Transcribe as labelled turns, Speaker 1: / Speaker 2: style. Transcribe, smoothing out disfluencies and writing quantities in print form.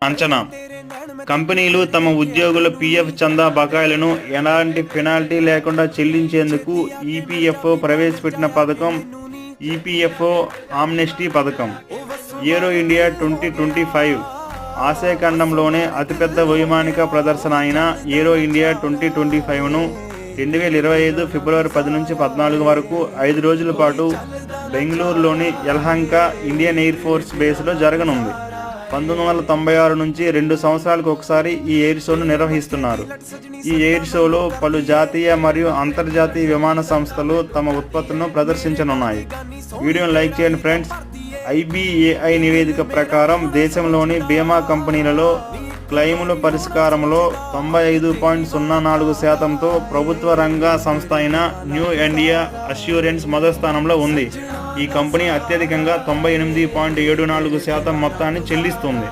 Speaker 1: అంచనా. కంపెనీలు తమ ఉద్యోగుల పీఎఫ్ చందా బకాయిలను ఎలాంటి పెనాల్టీ లేకుండా చెల్లించేందుకు ఈపీఎఫ్ఓ ప్రవేశపెట్టిన పథకం ఈపీఎఫ్ఓ ఆమ్నెస్టీ పథకం. ఏరో ఇండియా 2025 ఆసియా ఖండంలోనే అతిపెద్ద వైమానిక ప్రదర్శన అయిన ఏరో ఇండియా 2025ను 2025 ఫిబ్రవరి 10 నుంచి 14 వరకు 5 రోజుల పాటు బెంగళూరులోని యలహంక ఇండియన్ ఎయిర్ ఫోర్స్ బేస్లో జరగనుంది. 1996 నుంచి 2 సంవత్సరాలకు ఒకసారి ఈ ఎయిర్ షోను నిర్వహిస్తున్నారు. ఈ ఎయిర్ షోలో పలు జాతీయ మరియు అంతర్జాతీయ విమాన సంస్థలు తమ ఉత్పత్తులను ప్రదర్శించనున్నాయి. వీడియోను లైక్ చేయండి ఫ్రెండ్స్. ఐబిఏఐ నివేదిక ప్రకారం దేశంలోని బీమా కంపెనీలలో క్లెయిముల పరిష్కారంలో 95.04%తో ప్రభుత్వ రంగ సంస్థ అయిన న్యూ ఇండియా అష్యూరెన్స్ మొదటి స్థానంలో ఉంది. ఈ కంపెనీ అత్యధికంగా 98.74% మొత్తాన్ని చెల్లిస్తుంది.